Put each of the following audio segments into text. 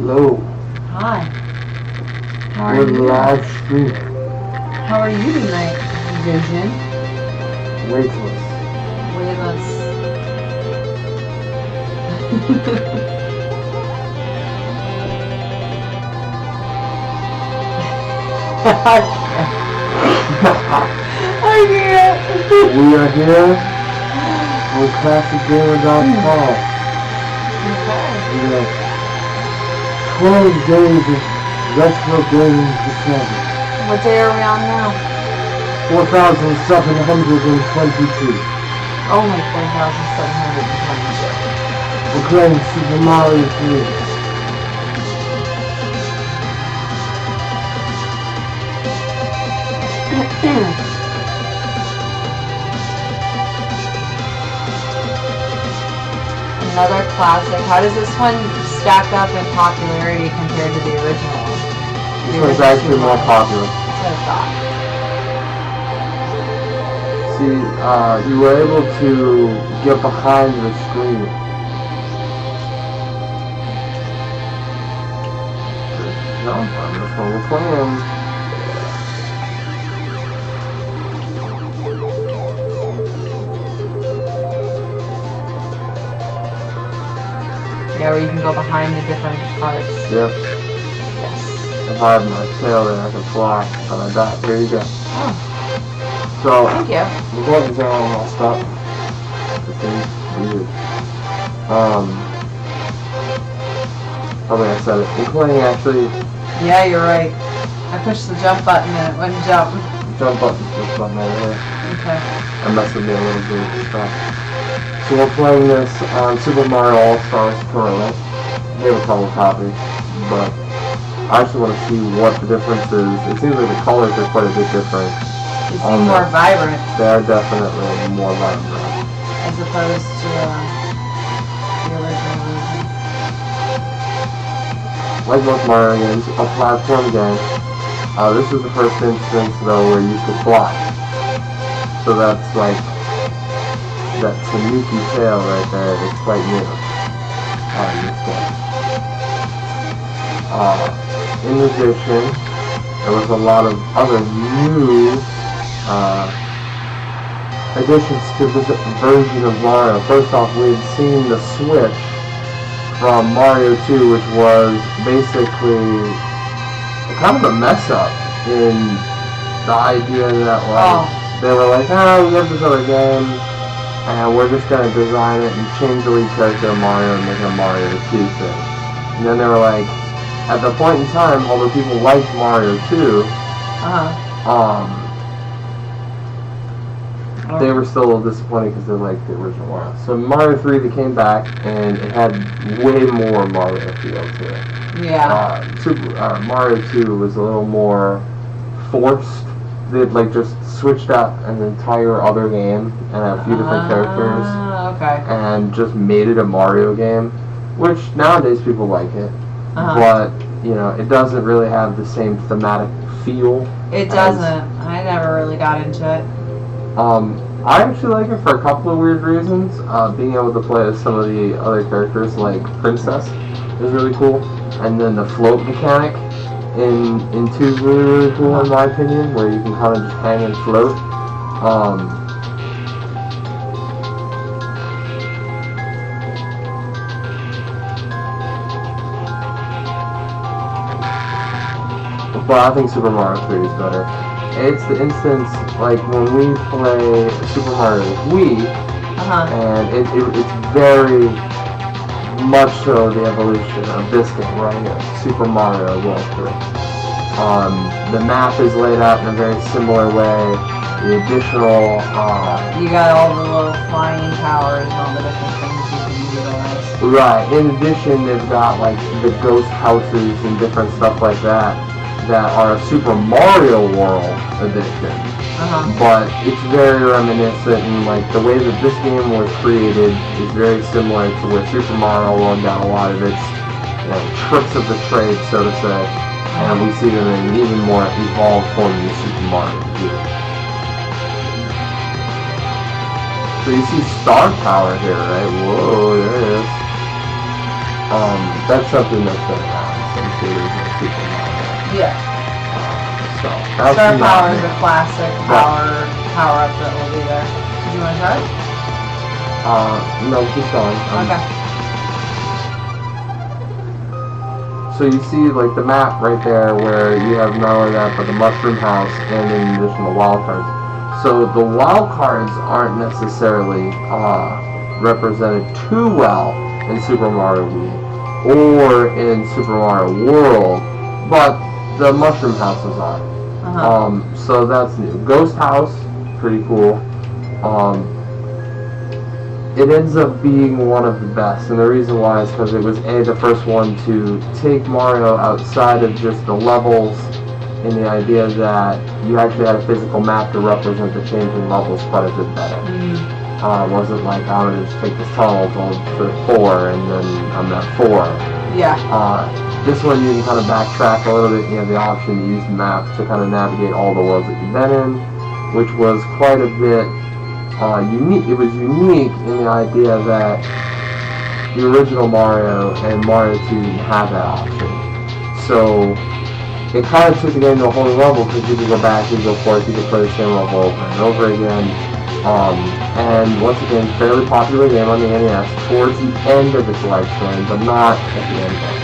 Hello. Hi. How are We're you? live stream. How are you tonight, Vision? Weightless. Weightless. I can't. We are here on ClassicGamer.com. Okay. We have 12 days of retro gaming to cover. What day are we on now? 4,722. Only 4,722. We're playing Super Mario 3. Another classic. How does this one stack up in popularity compared to the original one? This one's actually more popular. That's what I thought. See, you were able to get behind the screen. Jump on this one. We're playing. Yeah, where you can go behind the different parts. Yep. Yes. If I have my tail there, I can fly on my back. Here you go. Oh, So, thank you. the buttons are all messed up. The thing's weird. Like I said, we're playing actually. Yeah, you're right. I pushed the jump button and it wouldn't jump. Jump button's this button over here. Okay. I messed with me a little bit with stuff. So we're playing this on Super Mario All-Stars currently. They have a couple copies, but I actually want to see what the difference is. It seems like the colors are quite a bit different. They seem more vibrant They are definitely more vibrant. as opposed to the original version. Like most Mario games, a platform game. This is the first instance though where you could fly. So that's like that Tanuki tail right there. It's quite new. In this game. In addition, there was a lot of other new additions to this version of Mario. First off, we had seen the switch from Mario 2, which was basically kind of a mess up in the idea that they were like, we have this other game and we're just going to design it and change the lead character of Mario and make it a Mario 2 thing. And then they were like, at the point in time, although people liked Mario 2, they were still a little disappointed because they liked the original Mario. So Mario 3, they came back and it had way more Mario feel to it. Yeah. Mario 2 was a little more forced. They had like just switched out an entire other game and a few different characters. Okay. And just made it a Mario game, which nowadays people like it. But, you know, it doesn't really have the same thematic feel. It doesn't. I never really got into it. I actually like it for a couple of weird reasons. Being able to play as some of the other characters, like Princess, is really cool. And then the float mechanic in 2 is really, really cool in my opinion, where you can kind of just hang and float. But I think Super Mario 3 is better. It's the instance, like, when we play Super Mario Wii, and it's very much so the evolution of this game right here, Super Mario World 3. The map is laid out in a very similar way. The additional... you got all the little flying towers and all the different things you can utilize. Right. In addition, they've got, like, the ghost houses and different stuff like that are a Super Mario World edition. But it's very reminiscent, and like the way that this game was created is very similar to where Super Mario World got a lot of its tricks of the trade, so to say, and we see them in even more evolved form in Super Mario 2. So you see Star Power here, right? Whoa, there it is. That's something that's been around. the original Super Mario. Yeah. So that's Star not Power is new. a classic power up that will be there. Did you want to try it? No, keep going. Okay. So you see like the map right there where you have not only that but the mushroom house and in addition the wild cards. So the wild cards aren't necessarily represented too well in Super Mario Wii or in Super Mario World, but the mushroom houses are. So that's new. Ghost House, pretty cool. It ends up being one of the best, and the reason why is because it was the first one to take Mario outside of just the levels, and the idea that you actually had a physical map to represent the changing levels quite a bit better. It wasn't like I'm gonna just take this tunnel to 4 and then I'm at 4. Yeah. This one you can kind of backtrack a little bit. You have the option to use the map to kind of navigate all the worlds that you've been in, which was quite a bit unique. It was unique in the idea that the original Mario and Mario 2 didn't have that option. So it kind of took the game to a whole new level because you could go back, you could go forth, you could play the same level over and over again. And once again, fairly popular game on the NES towards the end of its lifespan, but not at the end of it.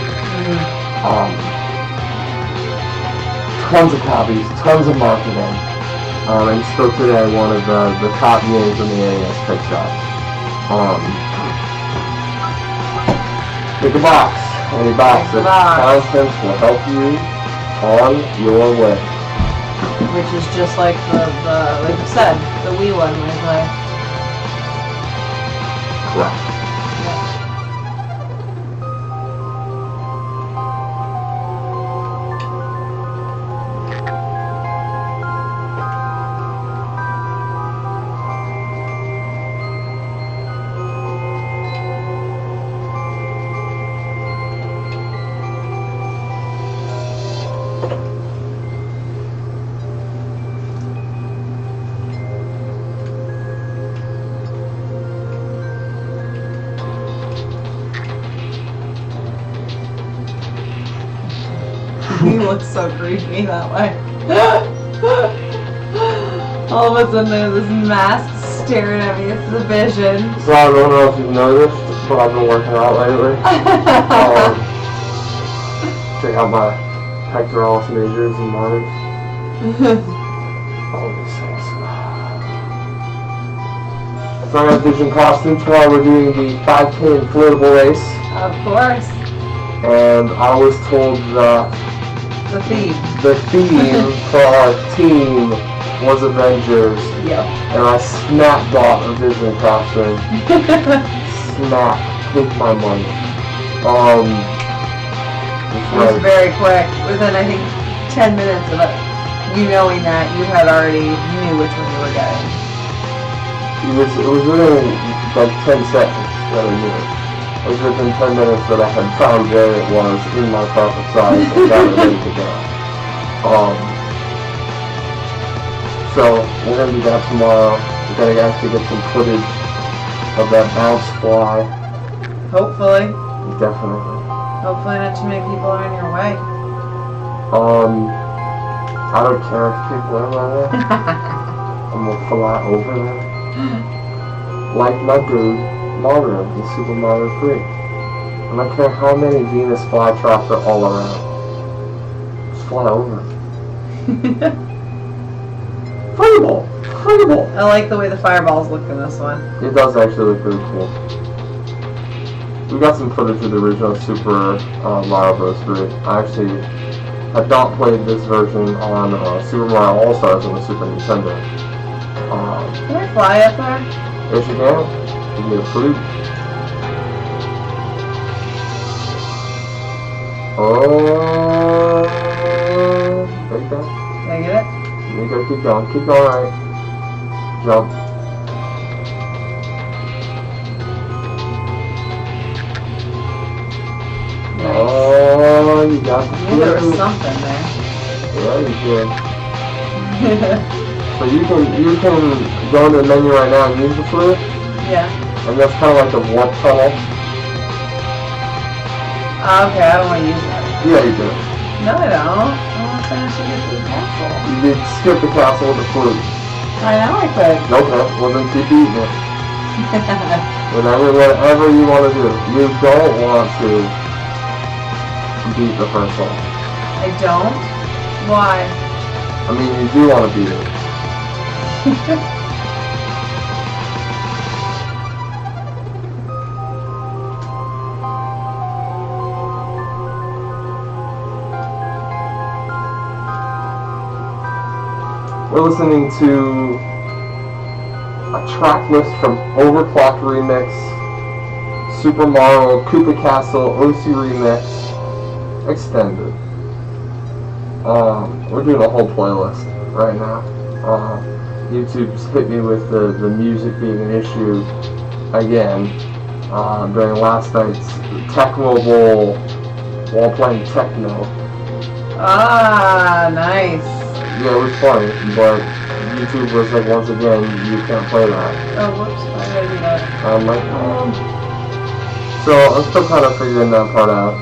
Tons of copies, tons of marketing. And still today, one of the top games on the NES picks up. Pick a box. Any box that contents will help you on your way. Which is just like the like you said, the Wii one we play. Correct. He looks so creepy that way. All of a sudden there's this mask staring at me. It's the vision. So I don't know if you've noticed, but I've been working out lately. Check out my pectoralis majors and minors. All these things. So I got vision costumes tomorrow. We're doing the 5K inflatable race. Of course. And I was told The theme. The theme for our team was Avengers. Yep. And I snap bought a Vision costume. Snap. Take my money. It was very quick. Within, I think, 10 minutes of it, you knowing that, you had already knew which one you were getting. It was within like 10 seconds that I knew it. It was within 10 minutes that I had found where it was in my perfect size and got it ready to go. So we're gonna do that tomorrow. We're gonna actually get some footage of that bounce fly. Hopefully. Definitely. Hopefully not too many people are in your way. I don't care if people are in my way. I'm gonna fly over them. Like my dude, Mario in Super Mario 3. I don't care how many Venus flytraps are all around. Just fly over them. Incredible! Incredible! I like the way the fireballs look in this one. It does actually look really cool. We got some footage of the original Super Mario Bros. 3. I actually have not played this version on Super Mario All-Stars on the Super Nintendo. Can I fly up there? Yes, you can. You can get a fruit. Oh, take that. Can I get it? You gotta keep going. Keep going, right. Jump. Nice. Oh, you got the I knew there was fruit. something there. Yeah, you did. So you can go into the menu right now and use the flute, Yeah. and that's kind of like the warp tunnel. Okay, I don't want to use that. Yeah, you did. No, I don't. I want to finish to get to the castle. You did skip the castle with the fruit. I know I could. Okay, well then keep eating it. Whatever you want to do. You don't want to beat the first one. I don't? Why? I mean, you do want to beat it. We're listening to a track list from Overclocked Remix, Super Mario, Koopa Castle, OC Remix, Extended. We're doing a whole playlist right now. YouTube's hit me with the music being an issue again during last night's Tecmo Bowl while playing techno. Ah, nice. Yeah, it was funny, but YouTube was like, once again, you can't play that. Oh, whoops, I gotta do that. I'm like, So I'm still kind of figuring that part out.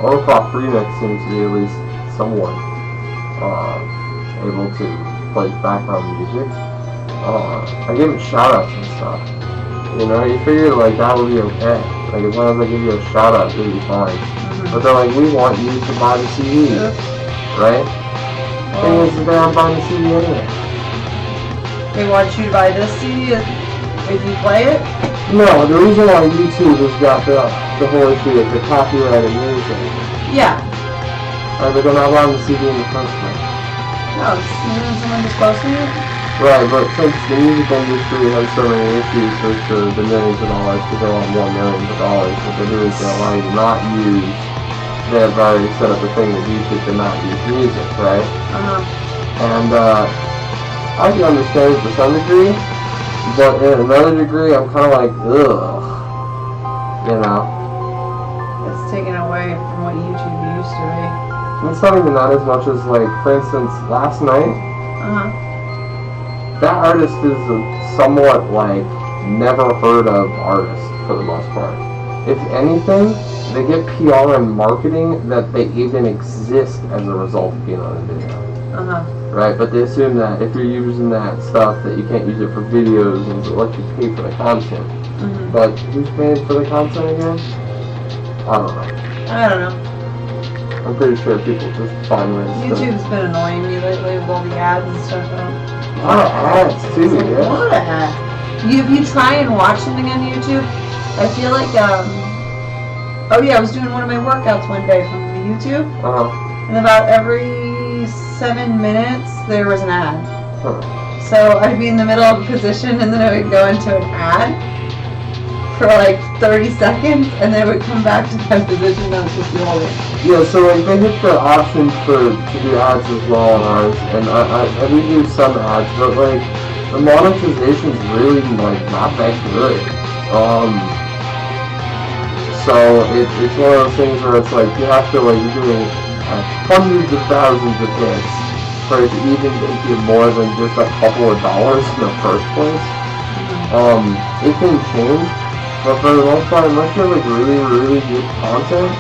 Overclock Remix seems to be at least somewhat able to play background music. I gave it shoutouts and stuff. You know, you figure like that would be okay. Like as long as I give you a shoutout, it'll be fine. Mm-hmm. But they're like, we want you to buy the CD, right? Thing is, they aren't buying the CD anyway. They want you to buy this CD if you play it? No, the reason why YouTube has got the whole issue is the copyrighted music. Yeah. Right, but they're not buying the CD in the first place. No, isn't someone just posting it? Right, but since the music industry has so many issues with the millions of dollars, because they want more millions of dollars, what they do is they allow you to not use, they have already set up a thing that YouTube to not use music, right? And I can understand it to some degree, but in another degree, I'm kind of like, ugh, you know? It's taken away from what YouTube used to be. It's not even that as much as, like, for instance, last night, that artist is a somewhat, like, never heard of artist, for the most part. If anything, they get PR and marketing that they even exist as a result of being on a video. Right, but they assume that if you're using that stuff that you can't use it for videos and it lets you pay for the content. But who's paying for the content again? I don't know. I don't know. I'm pretty sure people just find ways. YouTube's been annoying me lately with all the ads and stuff. A lot of ads too, yeah. A lot of ads. If you try and watch something on YouTube, I feel like oh yeah, I was doing one of my workouts one day from YouTube, and about every 7 minutes there was an ad. So I'd be in the middle of a position and then I would go into an ad for like 30 seconds and then it would come back to that position and I was just rolling. Yeah, so like they hit the option to do ads as well on ours, and I do do some ads, but like the monetization's really like not that good. So it's one of those things where it's like you have to like you're doing hundreds of thousands of hits for it to even make you more than just a couple of dollars in the first place. It can change, but for the most part, unless you have like really good content,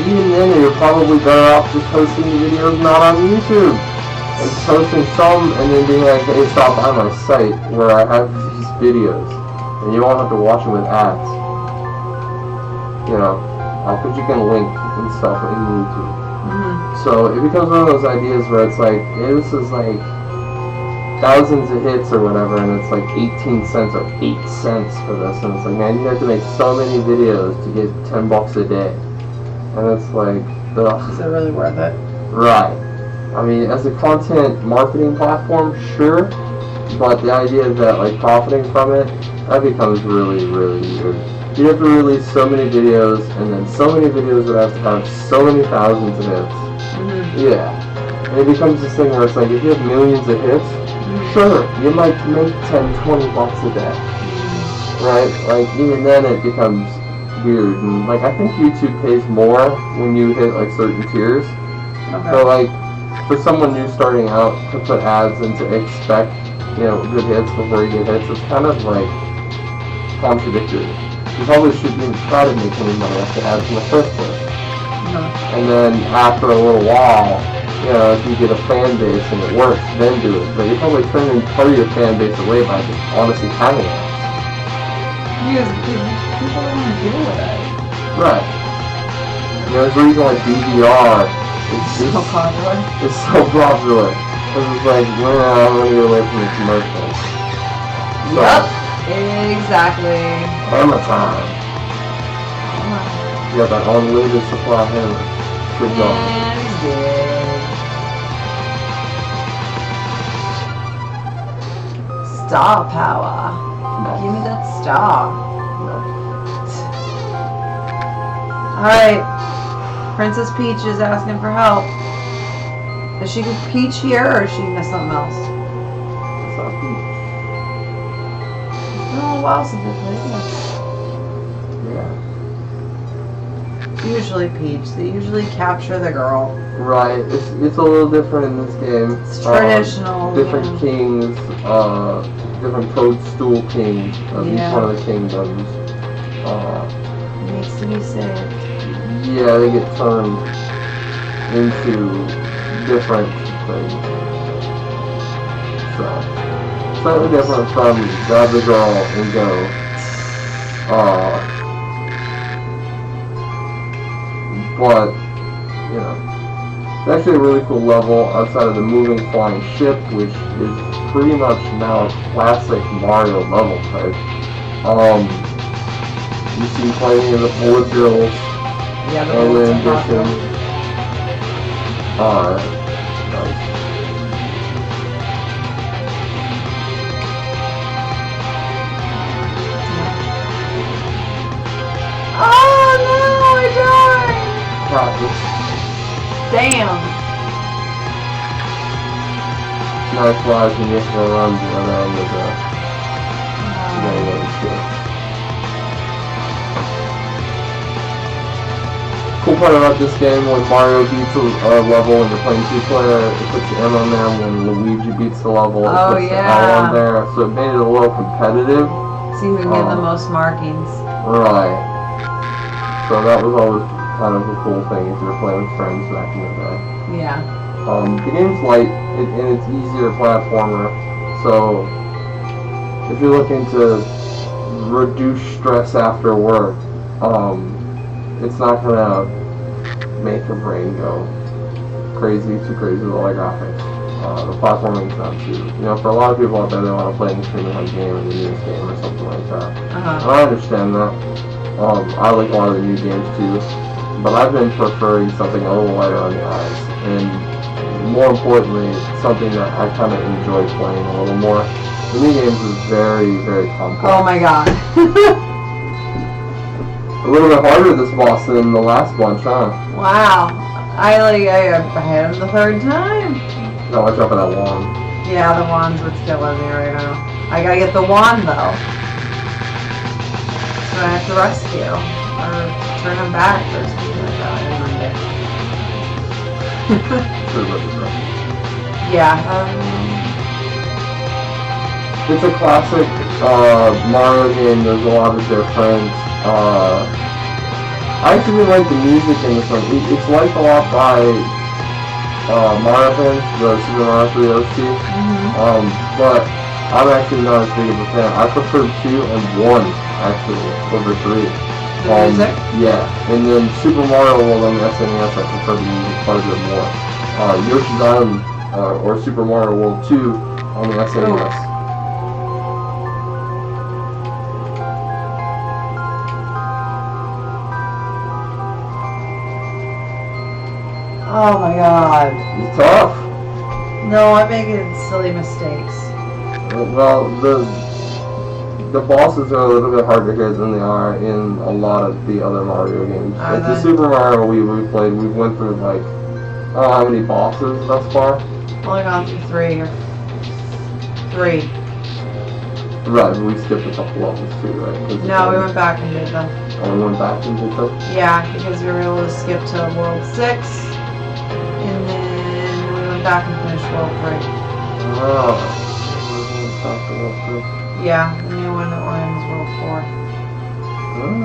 even then you're probably better off just posting the videos not on YouTube. And posting some and then being like, hey, stop by my site where I have these videos. And you won't have to watch them with ads. You know, but you can link and stuff in YouTube. So it becomes one of those ideas where it's like, hey, this is like thousands of hits or whatever, and it's like 18 cents or 8 cents for this, and it's like, man, you have to make so many videos to get $10 a day, and it's like, ugh. Is it really worth it? Right. I mean, as a content marketing platform, sure, but the idea that like profiting from it, that becomes really weird. You have to release so many videos, and then so many videos would have to have so many thousands of hits. Yeah. And it becomes this thing where it's like, if you have millions of hits, sure, you might make $10-20 a day. Right? Like, even then it becomes weird. And, like, I think YouTube pays more when you hit, like, certain tiers. So, like, for someone new starting out to put ads and to expect, you know, good hits before you get hits, it's kind of, like, contradictory. You probably shouldn't even try to make any money off the ads in the first place. And then after a little while, you know, if you get a fan base and it works, then do it. But you're probably turning part of your fan base away by just honestly having it. Because people don't want to deal with it. Right. You know, there's a reason why DVR So popular. It's so popular. Because it's like, well, I'm going to get away from the commercials. So, Yep. Exactly. Amazon. You got that unlimited supply of hammer. Good job. And he's dead. Star power. Give me that star. No. Alright. Princess Peach is asking for help. Is she Peach here or is she something else? It's not Peach. It's been a little while since we played this. Yeah. Usually Peach. They usually capture the girl. Right. It's a little different in this game. It's traditional. Different kings, different toadstool kings of each one of the kingdoms. Needs to be saved. Yeah, they get turned into different things. So, slightly different from grab the girl and go. But, you know, it's actually a really cool level outside of the moving flying ship, which is pretty much now a classic Mario level type. You see plenty of the bullet bills. Yeah, the and bullets then are addition, nice. Oh no, I died! Practice. Damn. Nice flies and you have to run the other end of the ship. Cool part about this game, when Mario beats a level and you're playing 2-player, it puts the M on there. When Luigi beats the level, it puts the L on there. So it made it a little competitive. See who can get the most markings. Right. So that was always kind of a cool thing if you were playing with friends back in the day. Yeah. The game's light and it's easier platformer. So if you're looking to reduce stress after work, it's not gonna make your brain go too crazy with all the graphics. The platforming's not too. You know, for a lot of people out there, they want to play an extremely hard game or the newest game or something like that. And I understand that. I like a lot of the new games too, but I've been preferring something a little lighter on the eyes, and more importantly, something that I kind of enjoy playing a little more. The new games is very, very complex. Oh my god. A little bit harder this boss than the last bunch, huh? Wow. I had him the third time. No, watch out for that wand. Yeah, the wand's what's killing me right now. I gotta get the wand though. So I have to rescue. Or turn him back or something like that. I don't know. Yeah. It's a classic Mario game. There's a lot of different. I actually like the music in this one. It's liked a lot by Mario fans, the Super Mario 3 OC. But I'm actually not as big of a fan. I prefer 2 and 1 actually over 3. The music? Yeah, and then Super Mario World on the SNES, I prefer the music quite a bit more. Yoshi's Island or Super Mario World 2 on the SNES. Oh my god. It's tough. No, I'm making silly mistakes. Well, the bosses are a little bit harder here than they are in a lot of the other Mario games. Like the Super Mario we played, we went through like, I don't know how many bosses thus far. Only gone through 3 or 3. Right, but we skipped a couple levels too, right? No, we went back and did them. Oh, we went back and did them? Yeah, because we were able to skip to World 6, and then we went back and finished World 3. Oh. We went back to World 3. Yeah, the new one that we're in is World 4.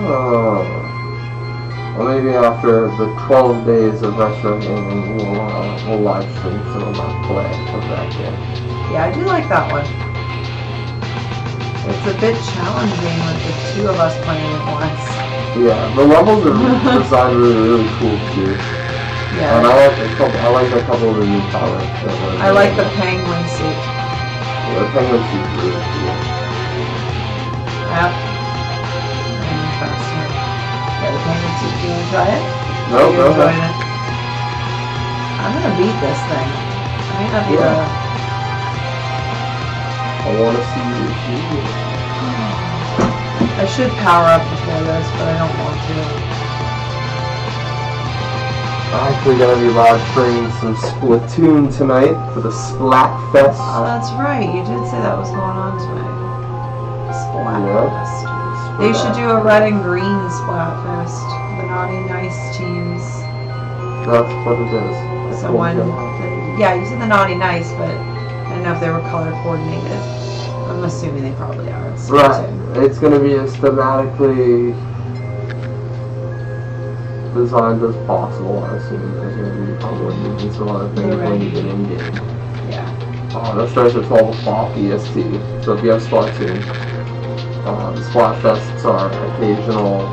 Oh. Or maybe after the 12 days of Retrogaming, we'll live stream some of my play of that game. Yeah, I do like that one. It's a bit challenging with the two of us playing at once. Yeah, the levels are designed really cool too. Yeah. And I like a couple of the new powers. I like the penguin suit. Yeah, the penguin suit's really cool. Yep. And faster. Yeah, the penguin suit. Do you want to try it? No, go ahead. It? I'm gonna beat this thing. I may not be I want to see you achieve it. I should power up before this, but I don't want to. I'm actually going to be live streaming some Splatoon tonight for the Splatfest. Oh, that's right. You did say that was going on tonight. Splatfest. Yep. They should do a red and green Splatfest. The naughty, nice teams. That's what it is. So one, yeah, you said the naughty, nice, but I don't know if they were color coordinated. I'm assuming they probably are. Right. It's going to be as thematically designed as possible. I assume there's going to be probably moving some other things when you get in game. Yeah. That starts at 12 o'clock EST. So if you have Splatoon, the Splatfests are occasional.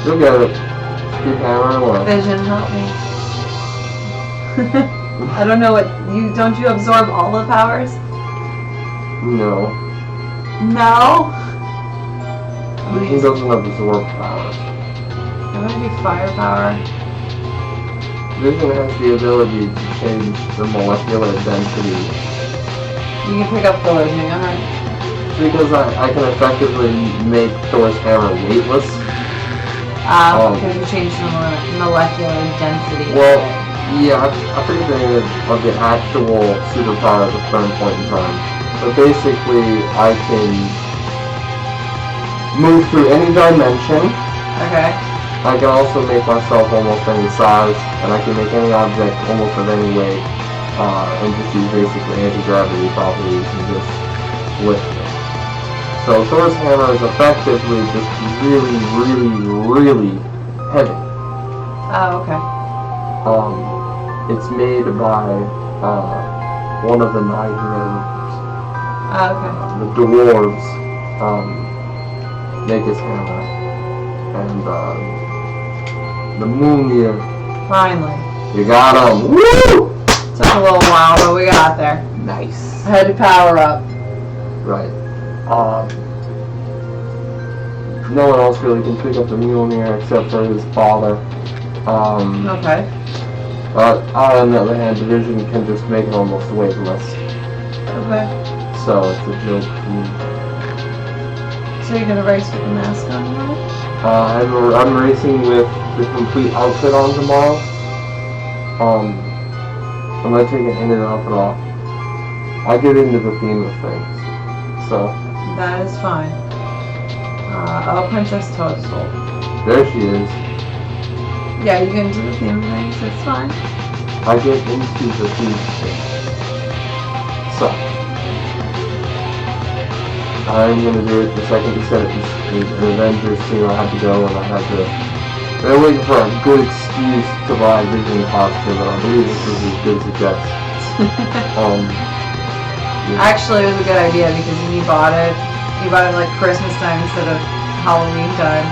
You'll get it. Keep hammering away. Vision, help me. I don't know what you don't. You absorb all the powers? No. No. He doesn't absorb powers. I'm gonna do firepower. Vision has the ability to change the molecular density. You can pick up Thor's hammer. Because I can effectively make Thor's hammer weightless. Because you change the molecular density. Well, yeah, I forget the name of the actual superpower at the current point in time. But basically, I can move through any dimension. Okay. I can also make myself almost any size, and I can make any object almost of any weight, and just use basically anti-gravity properties and just lift it. So Thor's hammer is effectively just really, really, really heavy. Oh, okay. It's made by one of the Nigerians. Oh, okay. The dwarves make his hammer, and the Moonir. Finally. You got him. Woo! Took a little while, but we got there. Nice. I had to power up. Right. No one else really can pick up the Mjolnir except for his father. Okay. But on the other hand, Division can just make it almost weightless. Okay. So it's a joke for me. So you're gonna race with the mask on tomorrow? I'm racing with the complete outfit on tomorrow. I'm gonna take it in and out and off. I get into the theme of things. So. That is fine. Princess Toadstool. There she is. Yeah, you get into the theme of things, it's fine. I get into the theme of things. So. I'm gonna do it the second you said it was an Avengers scene. I had to go and I had to. They're waiting for a good excuse to buy a Vision costume, and I believe this is as good as it gets. Yeah. Actually, it was a good idea because you bought it like Christmas time instead of Halloween time.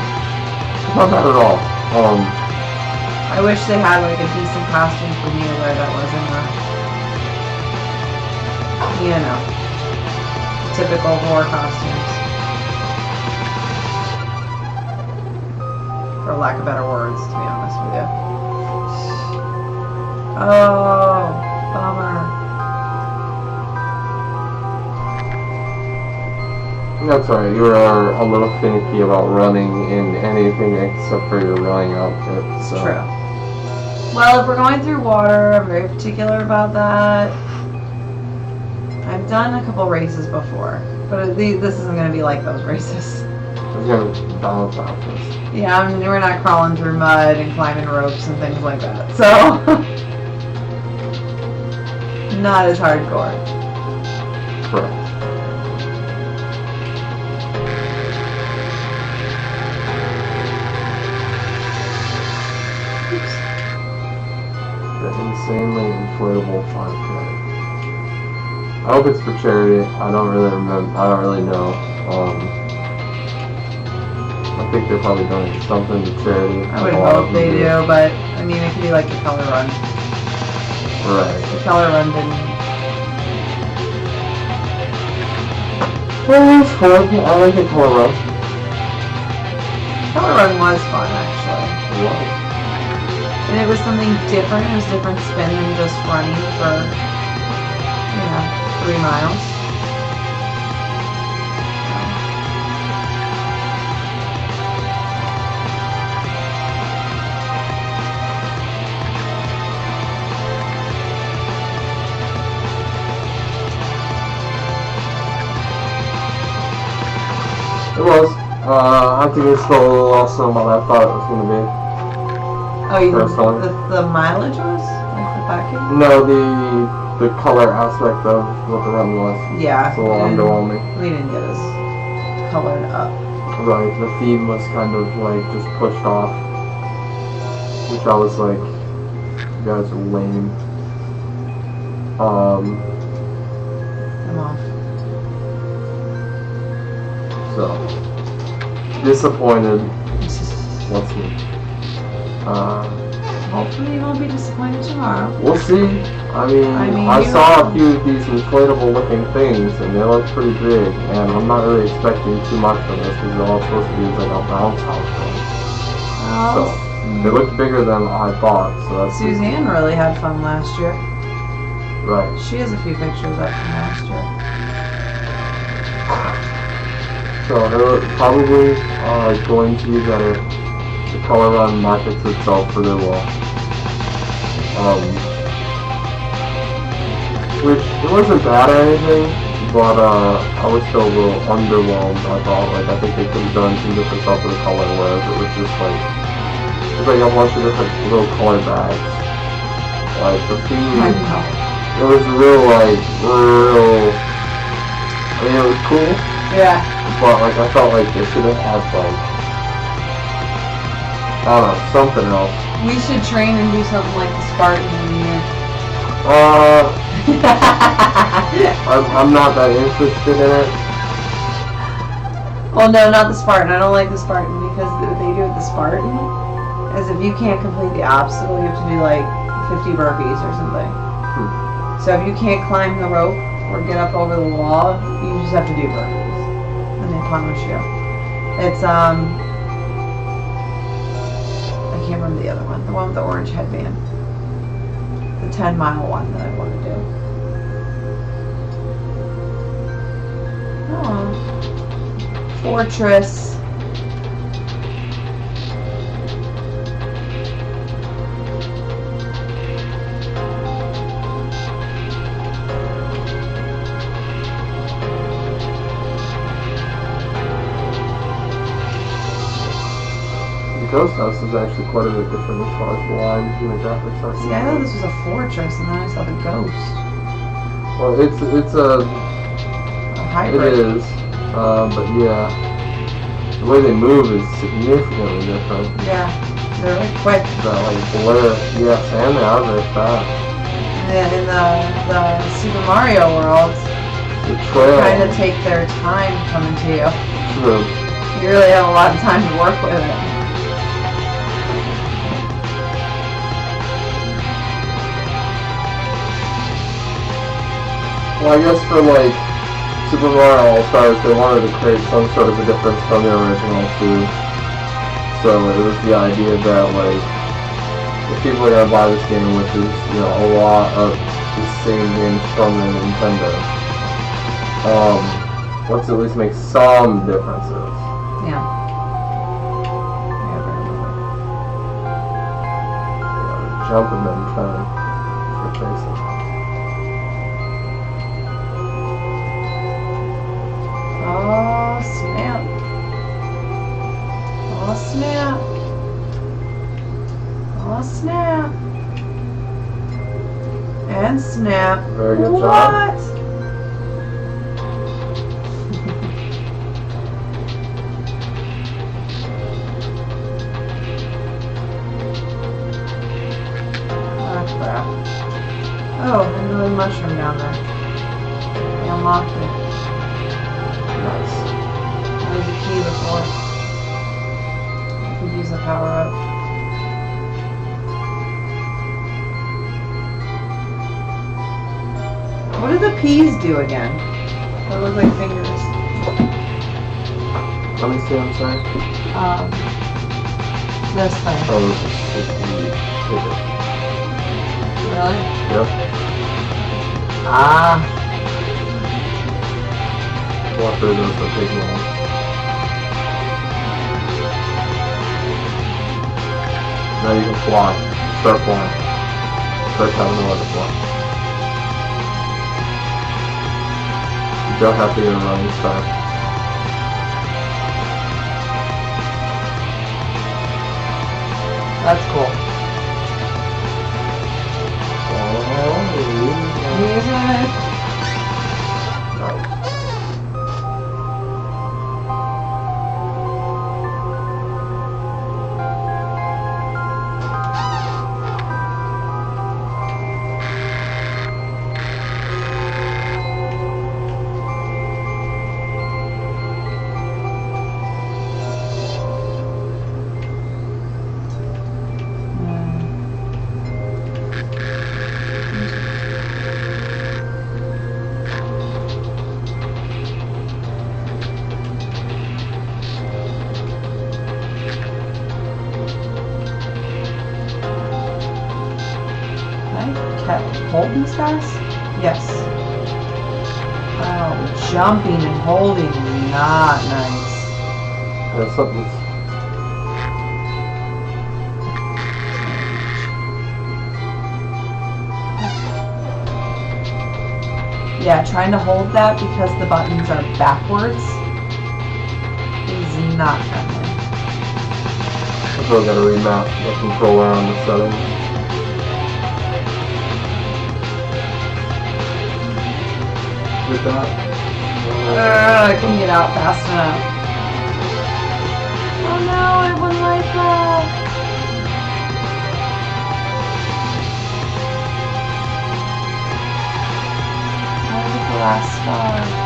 Not bad at all. I wish they had like a decent costume for me to wear that wasn't typical horror costumes. For lack of better words, to be honest with you. Oh, bummer. That's alright, you are a little finicky about running in anything except for your running outfit, so. True. Well, if we're going through water, I'm very particular about that. I've done a couple races before, but this isn't going to be like those races. It's going to balance out this. Yeah, we're not crawling through mud and climbing ropes and things like that, so. Not as hardcore. Correct. the insanely inflatable 5K. I hope it's for charity. I don't really remember. I don't really know. I think they're probably doing something to charity. I would hope they do, but I mean, it could be like the color run. Right. The color run didn't. Well, it was fun. I like the color run. Color run was fun, actually. It was. And it was something different. It was a different spin than just running for, 3 miles. It was. I think it's still a little less than what I thought it was going to be. Oh, you think the mileage was? Like the package? No, the color aspect of what the run was. Yeah. It's a little underwhelming. We didn't get as colored up. Right, the theme was kind of like just pushed off. Which I was like, you guys are lame. I'm off. So, disappointed. Let's see. Hopefully you won't be disappointed tomorrow. We'll see. I mean I saw a few of these inflatable looking things and they look pretty big, and I'm not really expecting too much from this because they're all supposed to be like a bounce house thing. So, they look bigger than I thought, so that's Suzanne really had fun last year. right. She has a few pictures up from last year. So they're probably going to be better. The color run markets itself pretty well. Which it wasn't bad or anything, but I was still a little underwhelmed. I thought I think they could have done some different stuff with the color, whereas it was just it's like a bunch of different little color bags. Like the theme, it was real. I mean, it was cool. Yeah. But I felt like they should have had I don't know, something else. We should train and do something like the Spartan in the year. I'm not that interested in it. Well, no, not the Spartan. I don't like the Spartan because what they do with the Spartan is if you can't complete the obstacle, you have to do 50 burpees or something. So if you can't climb the rope or get up over the wall, you just have to do burpees. And they punish you. It's, I can't remember the other one. The one with the orange headband. The 10-mile one that I want to do. Oh. Fortress. The Ghost House is actually quite a bit different as far as the lines and the graphics are. See, I thought this was a fortress, and then I saw the ghost. Well, it's a hybrid. It is, but yeah, the way they move is significantly different. Yeah, they're quick. That blur, yes, and they are very fast. And in the Super Mario world, the trail kind of take their time coming to you. True. You really have a lot of time to work with it. Well, I guess for Super Mario All-Stars, they wanted to create some sort of a difference from the original too. So it was the idea that if people are gonna buy this game, which is a lot of the same games from the Nintendo, let's at least make some differences. Yeah. Jump and then turn for facing. Oh, snap. Oh, snap. Oh, snap. And snap. Very good what? job. crap. Oh, another mushroom down there. I unlocked it. Nice. There was a key before. I could use the power up. What do the peas do again? They look like fingers. Let me see, I'm sorry. This thing. Oh, this is Really? Yep. Ah. Walk through those, they'll take long. Now you can fly. Start flying. Start having to let it fly. You don't have to get a running start. That's cool. Music. Hold these guys? Yes. Oh, jumping and holding is not nice. That's something. Yeah, trying to hold that because the buttons are backwards is not friendly. I still gotta remap the controller on the settings. With that. I couldn't get out fast enough. Oh no, I wouldn't like that. I get the last star.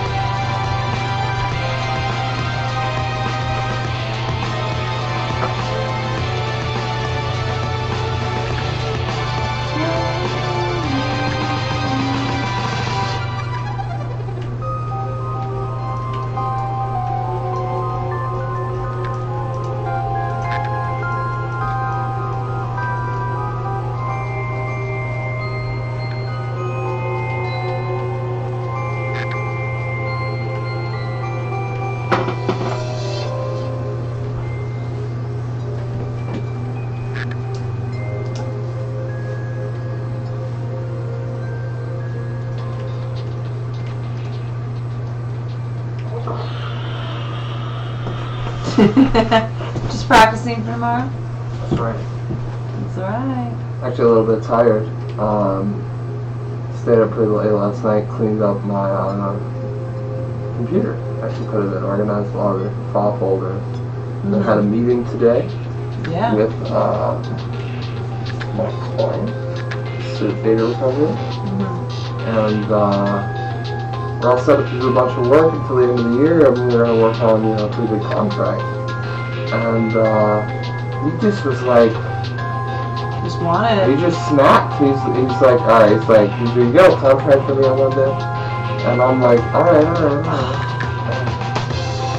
Just practicing for tomorrow? That's right. That's alright. Actually a little bit tired. Stayed up pretty late last night, cleaned up my computer. Actually put it in organized folder, file folder. And then had a meeting today with my client, data recovery. And we're all set up to do a bunch of work until the end of the year. And we're going to work on, a pretty big contract. And he just was like, just wanted he just snapped. He's like, alright, it's like, you got a contract for me on Monday? And I'm like, alright.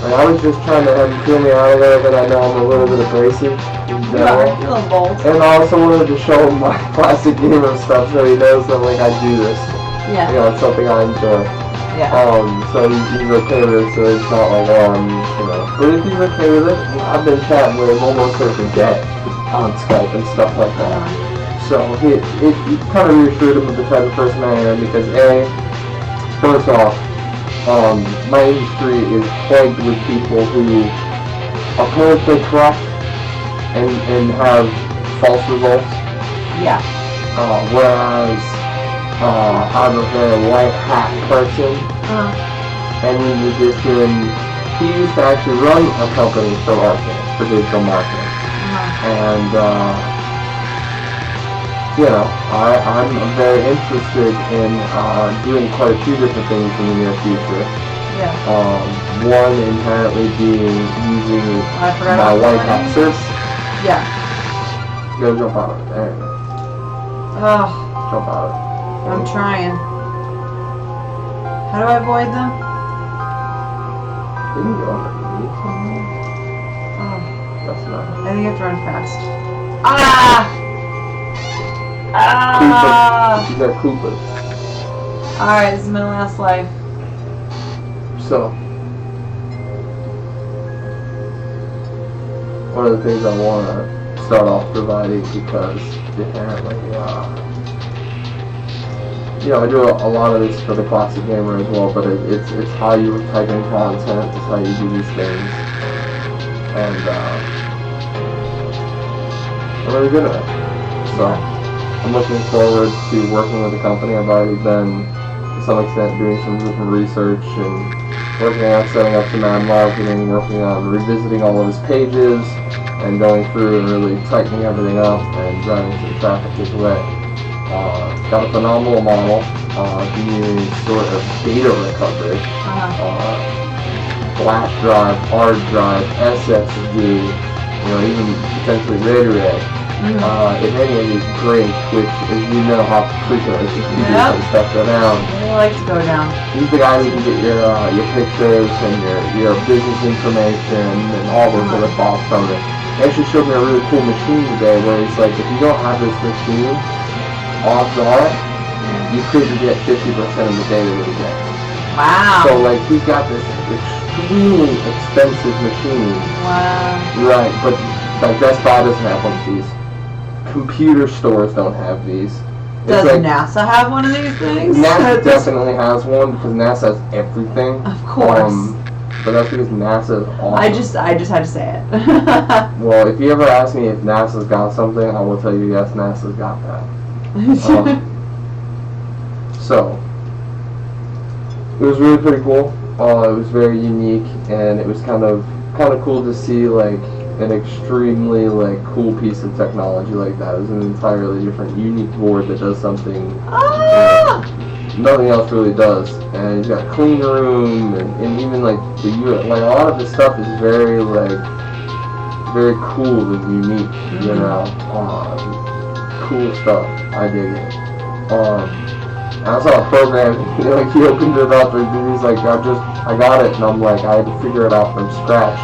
Like, I was just trying to have him feel me out of there, but I know I'm a little bit abrasive in general. Yeah, a little bold. And I also wanted to show him my classic gamer stuff so he knows that, like, I do this. Yeah. It's something I enjoy. Yeah. So he's okay with it, so it's not like, but if he's okay with it, I've been chatting with him almost every day on Skype and stuff like that. So it kind of reassured him with the type of person I am because first off, my industry is plagued with people who are politically correct and have false results. Yeah. Whereas I'm a very white hat person. And in addition, he used to actually run a company for marketing, for digital marketing. And you know, I'm very interested in doing quite a few different things in the near future. Yeah. One inherently being using my white hat surf. Yeah. Go jump out of it. There you go. Oh. Jump out of it. I'm trying. How do I avoid them? You can go underneath. Oh. That's not. I think I have to run fast. Ah! Ah! These are Koopas. Alright, this is my last life. So, one of the things I want to start off providing because inherently, you know, I do a lot of this for the classic gamer as well, but it's how you type in content, it's how you do these things, and I'm really good at it. So, I'm looking forward to working with the company. I've already been, to some extent, doing some different research and working on setting up some ad marketing, working on revisiting all of his pages, and going through and really tightening everything up and driving some traffic his way. Got a phenomenal model, doing sort of data recovery, flash drive, hard drive, SSD, you know, even potentially Retrogaming. If any of these break, which as you know how frequently you do some stuff go down. I like to go down. He's the guy who can get your pictures and your business information and all those other files from it. He actually showed me a really cool machine today where he's like, if you don't have this machine offline, you couldn't get 50% of the data that he gets. Wow. So like he's got this extremely expensive machine. Wow. Right, but like Best Buy doesn't have one of these. Computer stores don't have these. Does like, NASA have one of these things? NASA definitely has one because NASA has everything. Of course. But that's because NASA is awesome. I just had to say it. Well, if you ever ask me if NASA's got something, I will tell you yes, NASA's got that. So, it was really pretty cool. It was very unique, and it was kind of cool to see like an extremely like cool piece of technology like that. It was an entirely different, unique board that does something nothing else really does. And he's got a clean room, and even like a lot of this stuff is very very cool and unique. You know, cool stuff. I dig it. I saw a program, you know, like he opened it up and he's like, I got it, and I'm like, I had to figure it out from scratch.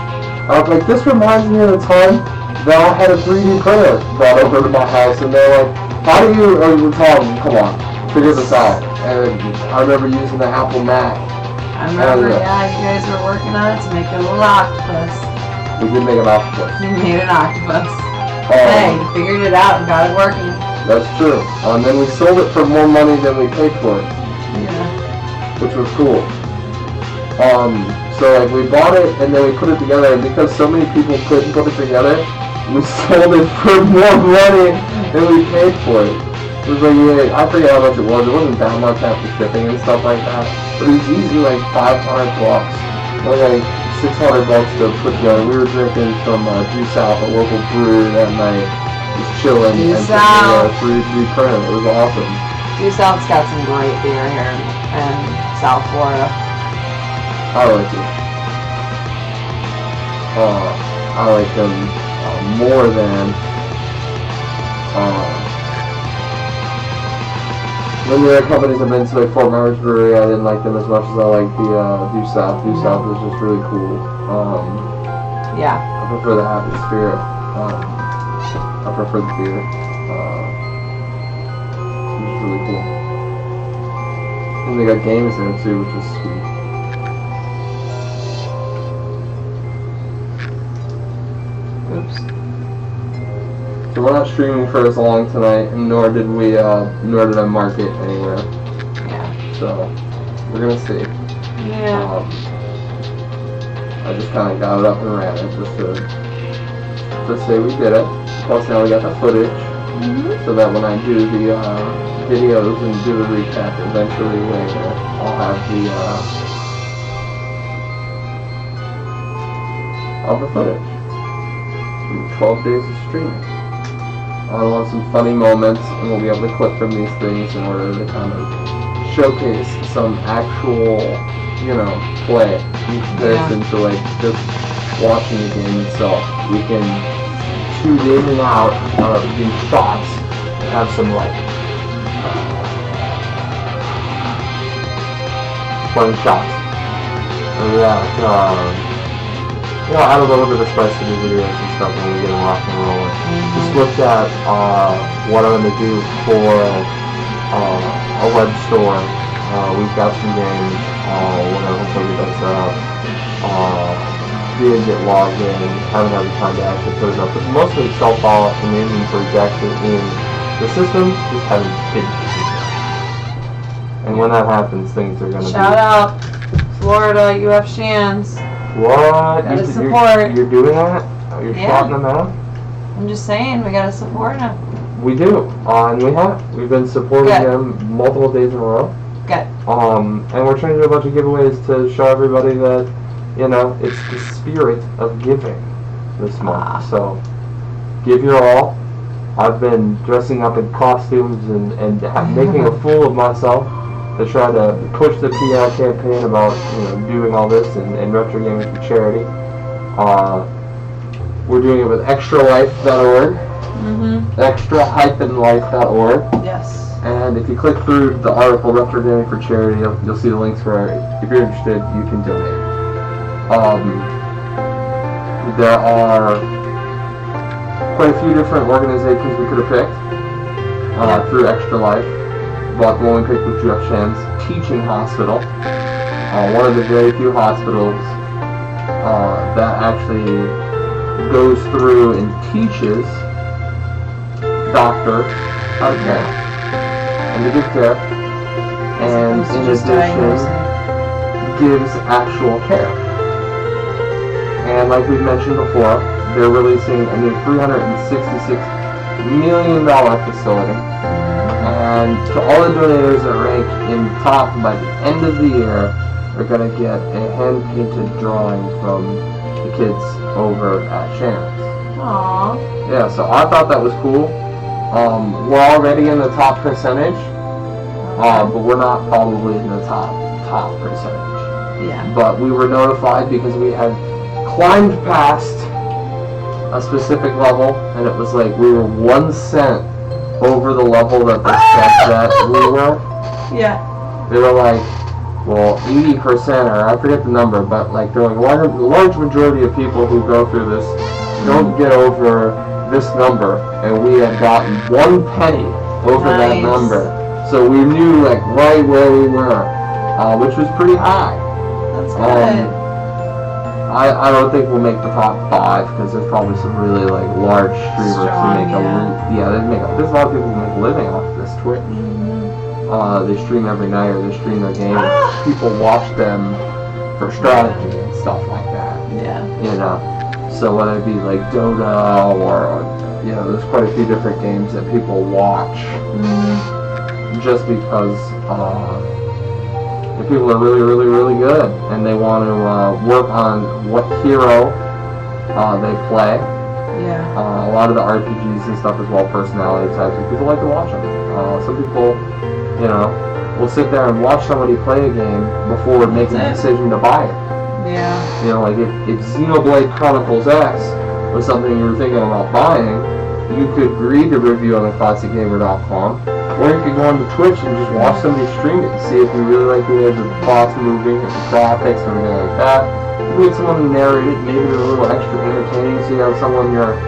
I was like, this reminds me of the time that I had a 3D printer brought over to my house, and they're like, how do you, Tom, come on, figure this out. And I remember using the Apple Mac. I remember, you guys were working on it to make a little octopus. We did make an octopus. We made an octopus. Hey, you figured it out and got it working. That's true. And then we sold it for more money than we paid for it. Yeah. Which was cool. So like we bought it and then we put it together, and because so many people couldn't put it together, we sold it for more money than we paid for it. It was like, I forget how much it was. It wasn't that much after shipping and stuff like that. But it was easily like $500. Or like $600 to put together. We were drinking from Juice South, a local brewery that night. Just chilling and taking a 3D printer. It was awesome. Juice South's got some great beer here in South Florida. I like it. I like them more than when the other companies I've been to, like Fort Myers Brewery. I didn't like them as much as I like the Due South. Due South is just really cool. Yeah. I prefer the atmosphere. I prefer the beer. It's really cool. And they got games there too, which is sweet. Oops. So we're not streaming for as long tonight, and nor did I mark it anywhere. Yeah. So we're gonna see. Yeah. I just kind of got it up and ran it just to say we did it. Plus now we got the footage, so that when I do the videos and do the recap eventually later, I'll have the footage. 12 days of streaming. We'll have some funny moments, and we'll be able to clip from these things in order to kind of showcase some actual, play in comparison to like just watching the game itself. We can tune in and out in shots and have some like fun shots. Add a little bit of spice to the videos and stuff when we get them rock and rolling. Just looked at what I'm going to do for a web store. We've got some games, whatever, hopefully we get set up. Didn't get logged in, haven't had the time to actually put it up. But mostly self-follow and the inventory's actually in the system, just haven't hit the system. And when that happens, things are going to be... Shout out, Florida, you have Shans. What? Gotta support. You're doing that? You're shouting them out? I'm just saying, we gotta support them. We do, and we have. We've been supporting them multiple days in a row. Good. And we're trying to do a bunch of giveaways to show everybody that, it's the spirit of giving this month. So, give your all. I've been dressing up in costumes and making a fool of myself to try to push the PR campaign about doing all this and Retrogaming for charity. We're doing it with extralife.org, extra-life.org. Yes. And if you click through the article Retrogaming for charity, you'll see the links where, if you're interested, you can donate. There are quite a few different organizations we could have picked through Extra Life. But the one we picked was Jeff Shan's teaching hospital. One of the very few hospitals that actually goes through and teaches doctors how to care and to give care, and in addition gives actual care. And like we've mentioned before, they're releasing a new $366 million facility. And to all the donators that rank in top by the end of the year, are going to get a hand-painted drawing from the kids over at Shannon's. Aww. Yeah, so I thought that was cool. We're already in the top percentage, but we're not probably in the top percentage. Yeah. But we were notified because we had climbed past a specific level, and it was like we were 1 cent over the level that they said that we were. Yeah. They were like, well, 80%, or I forget the number, but like they're like a large majority of people who go through this don't get over this number, and we had gotten 1 penny over that number. So we knew like right where we were, which was pretty high. That's good. I don't think we'll make the top 5 because there's probably some really like large streamers who make there's a lot of people who make a living off this Twitch. They stream every night or they stream their games. People watch them for strategy and stuff like that. Yeah. So whether it be like Dota or there's quite a few different games that people watch just because the people are really, really, really good, and they want to work on what hero they play. Yeah. A lot of the RPGs and stuff as well, personality types, and people like to watch them. Some people, will sit there and watch somebody play a game before making a decision to buy it. Yeah. Like if Xenoblade Chronicles X was something you were thinking about buying, you could read the review on theclassicgamer.com, or you could go onto Twitch and just watch somebody stream it and see if you really like the way the bots moving, the graphics, or anything like that. You get someone narrate it, maybe they're a little extra entertaining, so you have someone you're,